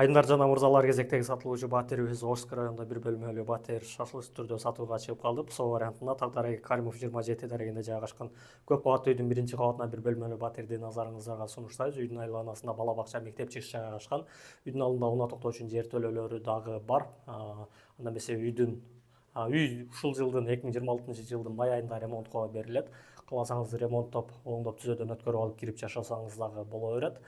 Айдындар жана мырзалар, кезектеги сатылуучу батирибиз Орск районунда бир бөлмөлүү батир шашылыш түрдө сатууга чыгып калды. Со вариантында Тагдараги Каримов 27 дарегинде жайгашкан көп кабаттуу үйдүн биринчи кабатына бир бөлмөлүү батирди назарыңыздарга сунуштайбыз. Үйдүн айланасында бала бакча, мектеп чыгыш жайгашкан. Үйдүн алдында унаа токтоо үчүн жер төлөөлөрү дагы бар. Анда эмесе үй ушул жылдын 2026-жылдын май айында ремонтко берилет. Кааласаңыз ремонттоп, оңдоп, түзөөдөн өткөрүп алып кирип жашасаңыз дагы боло берет.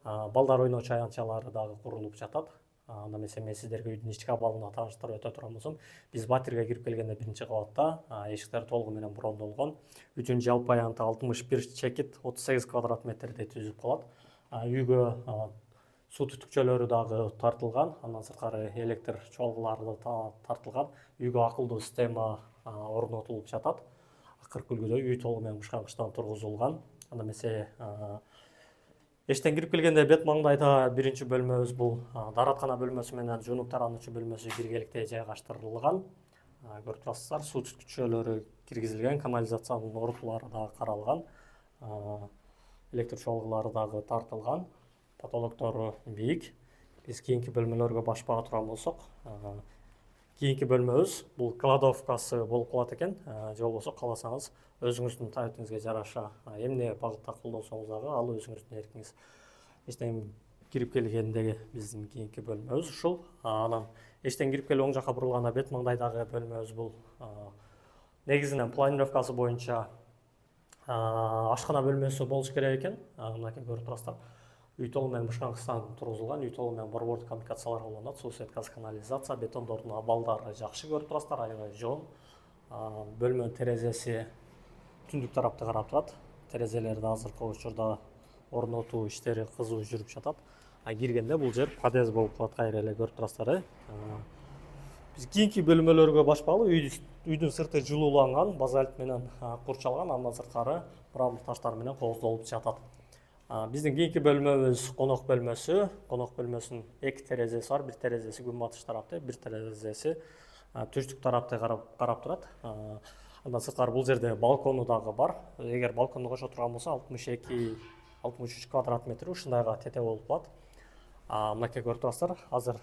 Балдар ойночу аянтчалары дагы курулуп жатат. Анда эмесе мен сиздерге үйдүн ички абалына тааныштырып өтө турган болсом, биз батирге кирип келгенде биринчи кабатта эшиктер толугу менен брондолгон. Үйдүн жалпы аянты 61 чекит 38 квадрат метрди түзүп калат. Үйгө суу түтүкчөлөрү дагы тартылган, андан сырткары электр чогулары тартылган. Үйгө акылдуу система орнотулуп жатат. Акыркы үлгүдө үй толугу менен бышкаңычтан тургузулган. Анда эмесе эштен кирип келгенде бет маңдайда биринчи бөлмөбүз бул даараткана бөлмөсү менен жуунуп тарануучу бөлмөсү биргеликте жайгаштырылган. Көрүп турасыздар, суу түтүкчөлөрү киргизилген, канализациянын орутулары дагы каралган. Электр чогулары дагы тартылган. Потолоктору бийик. Биз кийинки бөлмөлөргө башпага турган болсок, кийинки бөлмөбүз бул кладовкасы болуп калат экен. Же болбосо кааласаңыз өзүңүздүн таапетиңизге жараша эмне багытта колдонсоңуз дагы ал өзүңүздүн эркиңиз. Эштен кирип келгендеги биздин кийинки бөлмөбүз ушул. Анан эштен кирип келип оң жакка бурулганда бет маңдайдагы бөлмөбүз бул негизинен планировкасы боюнча ашкана бөлмөсү болуш керек экен. Мынакей көрүп турасыздар. Үй толугу менен бышкаңычтан тургузулган, үй толугу менен борбордук коммуникациялар колдонулат, суу, свет, газ, канализация, бетондордун абалдары жакшы көрүп турасыздар, аябай жон. Бөлмөнүн терезеси түндүк тарапты карап турат. Терезелерди азыркы учурда орнотуу иштери кызуу жүрүп жатат. Киргенде бул жер подъезд болуп калат, кайра эле көрүп турасыздар. Биз кийинки бөлмөлөргө башпагалы, үйдүн сырты жылууланган, базальт менен курчалган, андан сырткары мрамор таштар менен кооздолуп жатат. Биздин кийинки бөлмөбүз конок бөлмөсү. Конок бөлмөсүнүн эки терезеси бар. Бир терезеси күнбатыш тарапты, бир терезеси түштүк тарапты карап турат. Андан сырткары бул жерде балкону дагы бар. Эгер балконду кошо турган болсо 62-63 квадрат метр ушундайга тете болуп калат. Мынакей көрүп турасыздар, азыр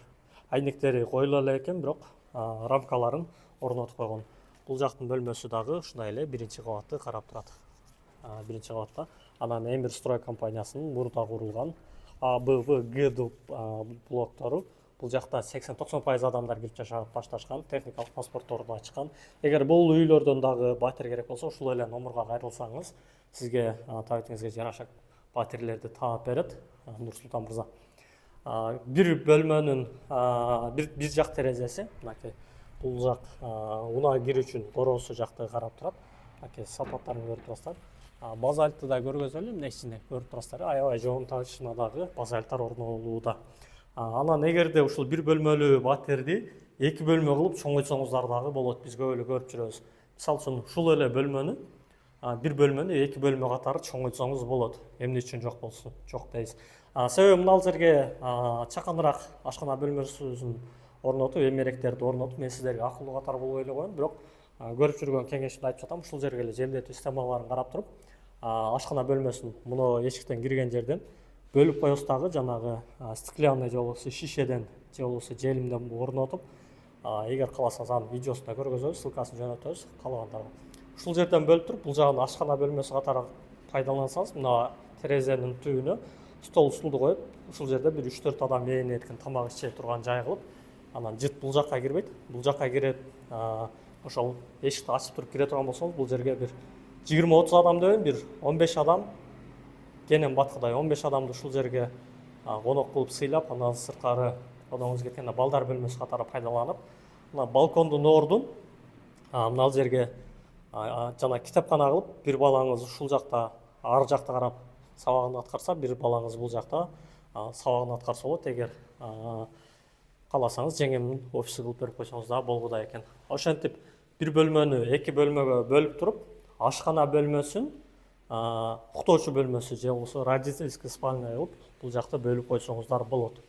айнектери коюла эле экен, бирок рамкаларын орнотуп койгон. Бул жактын бөлмөсү дагы ушундай эле биринчи кабатты карап турат. Биринчи кабатта анан Эмир строй компаниясынын мурда курулган АБВ блоктору. Бул жакта 80-90% адамдар кирип жашап башташкан, техникалык паспортторду ачкан. Эгер бул үйлөрдөн дагы батир керек болсо, ушул эле номурга кайрылсаңыз, сизге таапетиңизге жараша батирлерди таап берет Нурсултан мырза. Бир бөлмөнүн бир жак терезеси, мынакей бул жак унаа кирүүчүнүн короосу жакты карап турат. Мынакей сапаттарын көрүп турасыздар. Базальтты да көргөзөлү, эмне ичинде көрүп турасыздар, аябай жоон ташына дагы базальттар орнотулууда. Анан эгерде ушул бир бөлмөлүү батирди эки бөлмө кылып чоңойтсоңуздар дагы болот. Биз көп эле көрүп жүрөбүз. Мисалы үчүн ушул эле бөлмөнү бир бөлмөнү эки бөлмө катары чоңойтсоңуз болот. Эмне үчүн жок болсун? Жок дейбиз. Себеби мына жерге чаканыраак ашкана бөлмөсүн орнотуп, эмеректерди орнотуп, мен сиздерге акылдуу катар болбой эле коем, бирок көрүп жүргөн кеңешимди айтып жатам. Ушул жерге эле желдетүү системаларын карап туруп, ашкана бөлмөсүн муну эшиктен кирген жерден бөлүп коебуз дагы, жанагы стеклянный же болбосо шишеден же болбосо желимден орнотуп, эгер кааласаңыз анын видеосун да көргөзөбүз, ссылкасын жөнөтөбүз каалагандарга. Ушул жерден бөлүп туруп, бул жагын ашкана бөлмөсү катары пайдалансаңыз, мына терезенин түбүнө стол стулду коюп, ушул жерде бир 3-4 адам мээни эркин тамак иче турган жай кылып, анан жыт бул жакка кирбейт, бул жакка кирет. Ошол эшикти ачып туруп кире турган болсоңуз, бул жерге бир 20-30 адам дебейм, бир 15 адам кенен баткыдай 15 адамды ушул жерге конок кылып сыйлап, андан сырткары одоңуз кеткенде балдар бөлмөсү катары пайдаланып, мына балкондун ордун мына жерге жана китепкана кылып, бир балаңыз ушул жакта ар жакта карап сабагын аткарса, бир балаңыз бул жакта сабагын аткарса болот. Эгер кааласаңыз жеңемдин офиси кылып берип койсоңуз дагы болгудай экен. Ошентип бир бөлмөнү эки бөлмөгө бөлүп туруп, ашкана бөлмөсүн уктоочу бөлмөсү же болбосо родительский спальня кылып бул жакта бөлүп койсоңуздар болот.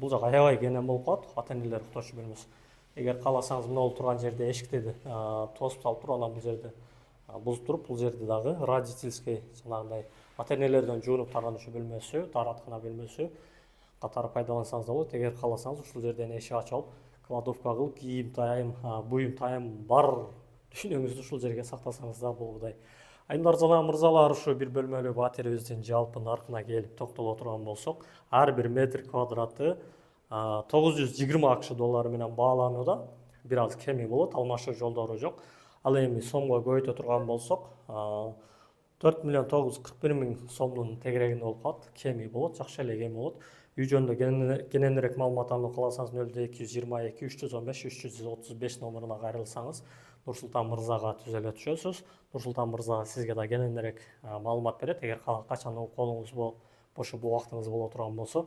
Бул жак аябай кенен болуп калат, ата-энелер уктоочу бөлмөсү. Эгер кааласаңыз, мына турган жерде эшикти тосуп салып туруп, анан бул жерде бузуп туруп, бул жерде дагы родительский жанагындай ата-энелерден жуунуп тарануучу бөлмөсү, даараткана бөлмөсү, катары пайдалансаңыз да болот. Эгер кааласаңыз ушул жерден эшик ачып алып, кладовка кылып, кийим тайым, буюм тайым бар дүйнөңүздү ушул жерге сактасаңыз да болудай. Айымдар жана мырзалар, ушу бир бөлмөлүү батирибиздин жалпы наркына келип токтоло турган болсок, ар бир метр квадраты 920 акш доллары менен бааланууда. Бир аз кеми болот, алмашуу жолдору жок. Ал эми сомго көбөйтө турган болсок, 4.941.000 сомдун тегерегинде болуп калат. Кеми болот, жакшы эле кеми болот. Үй жөнүндө кененирээк маалымат алууну кааласаңыз 0222 315 335 номуруна кайрылсаңыз Нурсултан мырзага түзөлө түшөсүз. Нурсултан мырза сизге да кененирээк маалымат берет. Эгер качан колуңуз бошоп убактыңыз боло турган болсо,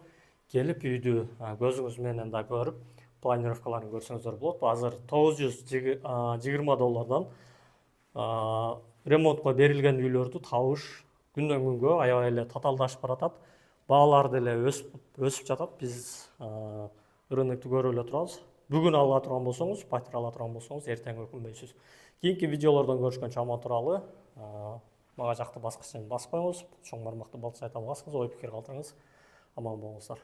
келип үйдү көзүңүз менен да көрүп, планировкаларын көрсөңүздөр болот. Азыр 920 доллардан ремонтко берилген үйлөрдү табыш күндөн күнгө аябай эле татаалдашып баратат. Баалар деле өсүп жатат. Биз рынокту көрүп эле турабыз. Бүгүн ала турган болсоңуз, батир ала турган болсоңуз, эртең өкүнбөйсүз. Кийинки видеолордон көрүшкөнчө аман туралы. Мага жакты баскычын баспаңыз, чоң бармакты балчайта аласыңыз, ой пикир калтырыңыз. Аман болуңуздар.